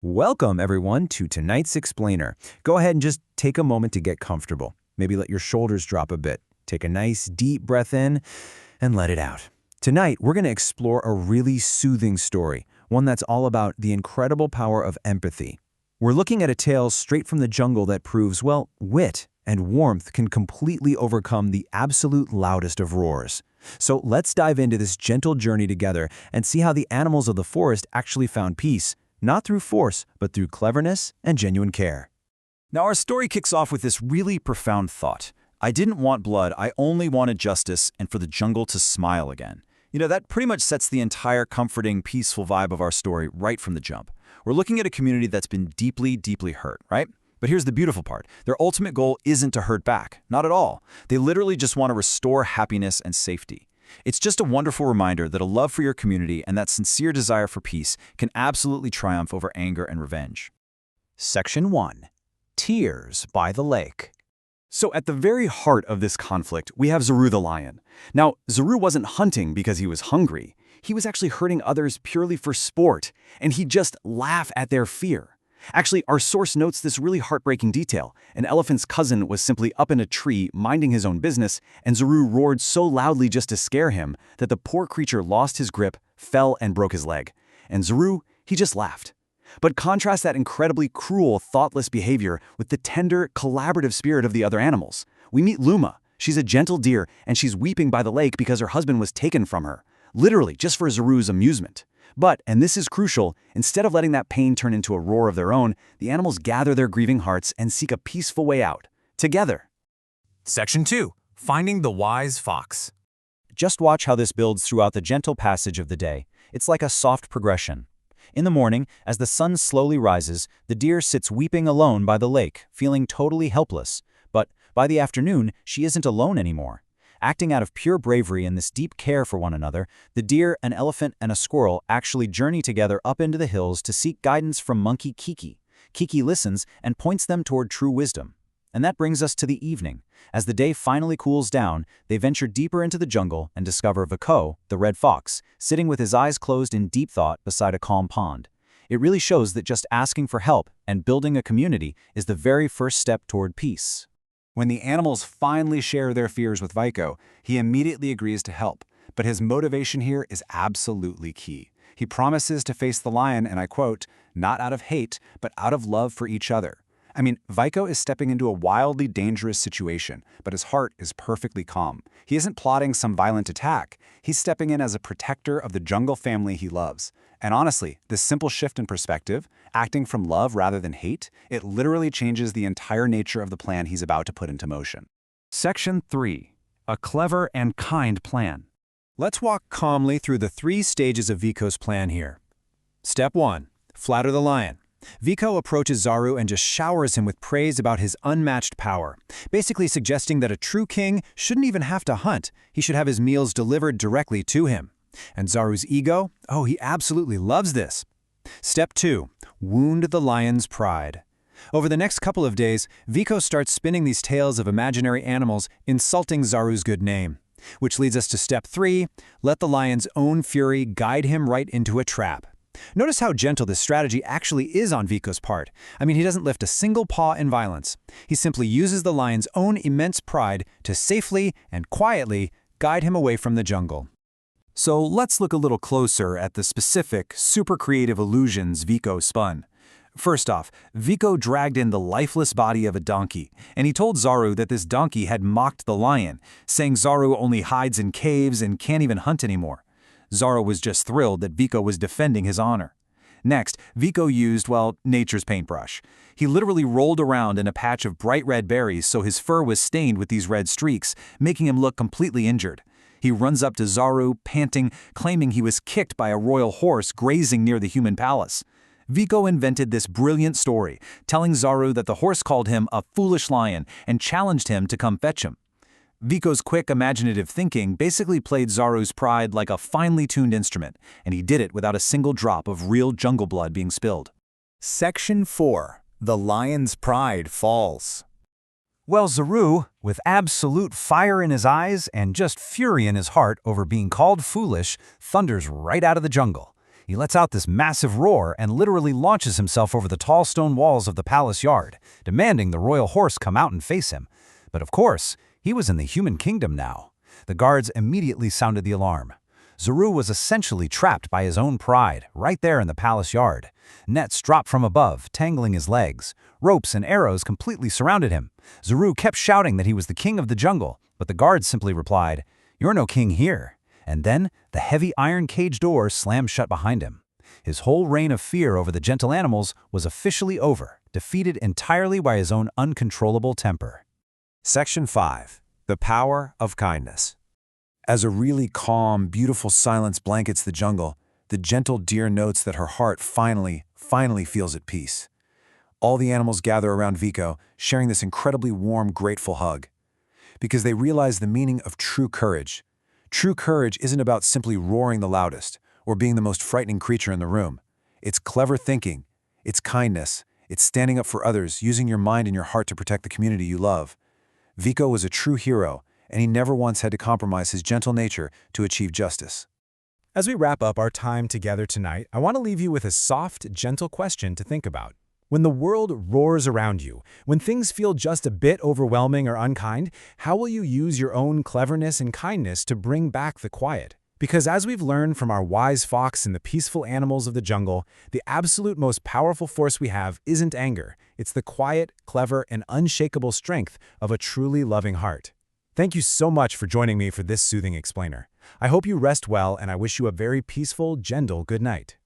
Welcome, everyone, to tonight's explainer. Go ahead and just take a moment to get comfortable. Maybe let your shoulders drop a bit. Take a nice, deep breath in and let it out. Tonight, we're going to explore a really soothing story, one that's all about the incredible power of empathy. We're looking at a tale straight from the jungle that proves, well, wit and warmth can completely overcome the absolute loudest of roars. So let's dive into this gentle journey together and see how the animals of the forest actually found peace, not through force, but through cleverness and genuine care. Now our story kicks off with this really profound thought. I didn't want blood, I only wanted justice and for the jungle to smile again. That pretty much sets the entire comforting, peaceful vibe of our story right from the jump. We're looking at a community that's been deeply, deeply hurt, right? But here's the beautiful part. Their ultimate goal isn't to hurt back, not at all. They literally just want to restore happiness and safety. It's just a wonderful reminder that a love for your community and that sincere desire for peace can absolutely triumph over anger and revenge. Section 1. Tears by the Lake. So at the very heart of this conflict, we have Zaru the lion. Now, Zaru wasn't hunting because he was hungry. He was actually hurting others purely for sport, and he'd just laugh at their fear. Actually, our source notes this really heartbreaking detail. An elephant's cousin was simply up in a tree minding his own business, and Zaru roared so loudly just to scare him that the poor creature lost his grip, fell, and broke his leg. And Zaru, he just laughed. But contrast that incredibly cruel, thoughtless behavior with the tender, collaborative spirit of the other animals. We meet Luma. She's a gentle deer, and she's weeping by the lake because her husband was taken from her. Literally, just for Zaru's amusement. But, and this is crucial, instead of letting that pain turn into a roar of their own, the animals gather their grieving hearts and seek a peaceful way out, together. Section 2. Finding the Wise Fox. Just watch how this builds throughout the gentle passage of the day. It's like a soft progression. In the morning, as the sun slowly rises, the deer sits weeping alone by the lake, feeling totally helpless. But by the afternoon, she isn't alone anymore. Acting out of pure bravery and this deep care for one another, the deer, an elephant, and a squirrel actually journey together up into the hills to seek guidance from monkey Kiki. Kiki listens and points them toward true wisdom. And that brings us to the evening. As the day finally cools down, they venture deeper into the jungle and discover Viko, the red fox, sitting with his eyes closed in deep thought beside a calm pond. It really shows that just asking for help and building a community is the very first step toward peace. When the animals finally share their fears with Viko, he immediately agrees to help. But his motivation here is absolutely key. He promises to face the lion, and I quote, not out of hate, but out of love for each other. I mean, Viko is stepping into a wildly dangerous situation, but his heart is perfectly calm. He isn't plotting some violent attack. He's stepping in as a protector of the jungle family he loves. And honestly, this simple shift in perspective, acting from love rather than hate, it literally changes the entire nature of the plan he's about to put into motion. Section 3. A clever and kind plan. Let's walk calmly through the 3 stages of Viko's plan here. Step 1. Flatter the lion. Viko approaches Zaru and just showers him with praise about his unmatched power, basically suggesting that a true king shouldn't even have to hunt. He should have his meals delivered directly to him. And Zaru's ego? Oh, he absolutely loves this. Step 2. Wound the lion's pride. Over the next couple of days, Viko starts spinning these tales of imaginary animals, insulting Zaru's good name. Which leads us to Step 3. Let the lion's own fury guide him right into a trap. Notice how gentle this strategy actually is on Viko's part. I mean, he doesn't lift a single paw in violence. He simply uses the lion's own immense pride to safely and quietly guide him away from the jungle. So let's look a little closer at the specific, super creative illusions Viko spun. First off, Viko dragged in the lifeless body of a donkey, and he told Zaru that this donkey had mocked the lion, saying Zaru only hides in caves and can't even hunt anymore. Zaru was just thrilled that Viko was defending his honor. Next, Viko used, well, nature's paintbrush. He literally rolled around in a patch of bright red berries so his fur was stained with these red streaks, making him look completely injured. He runs up to Zaru, panting, claiming he was kicked by a royal horse grazing near the human palace. Viko invented this brilliant story, telling Zaru that the horse called him a foolish lion and challenged him to come fetch him. Viko's quick, imaginative thinking basically played Zaru's pride like a finely tuned instrument, and he did it without a single drop of real jungle blood being spilled. Section 4. The lion's pride falls. Well, Zaru, with absolute fire in his eyes and just fury in his heart over being called foolish, thunders right out of the jungle. He lets out this massive roar and literally launches himself over the tall stone walls of the palace yard, demanding the royal horse come out and face him. But of course, he was in the human kingdom now. The guards immediately sounded the alarm. Zaru was essentially trapped by his own pride, right there in the palace yard. Nets dropped from above, tangling his legs. Ropes and arrows completely surrounded him. Zaru kept shouting that he was the king of the jungle, but the guards simply replied, "You're no king here." And then, the heavy iron cage door slammed shut behind him. His whole reign of fear over the gentle animals was officially over, defeated entirely by his own uncontrollable temper. Section 5. The Power of Kindness. As a really calm, beautiful silence blankets the jungle, the gentle deer notes that her heart finally feels at peace. All the animals gather around Viko, sharing this incredibly warm, grateful hug. Because they realize the meaning of true courage. True courage isn't about simply roaring the loudest, or being the most frightening creature in the room. It's clever thinking, it's kindness, it's standing up for others, using your mind and your heart to protect the community you love. Viko was a true hero, and he never once had to compromise his gentle nature to achieve justice. As we wrap up our time together tonight, I want to leave you with a soft, gentle question to think about. When the world roars around you, when things feel just a bit overwhelming or unkind, how will you use your own cleverness and kindness to bring back the quiet? Because as we've learned from our wise fox and the peaceful animals of the jungle, the absolute most powerful force we have isn't anger. It's the quiet, clever, and unshakable strength of a truly loving heart. Thank you so much for joining me for this soothing explainer. I hope you rest well, and I wish you a very peaceful, gentle good night.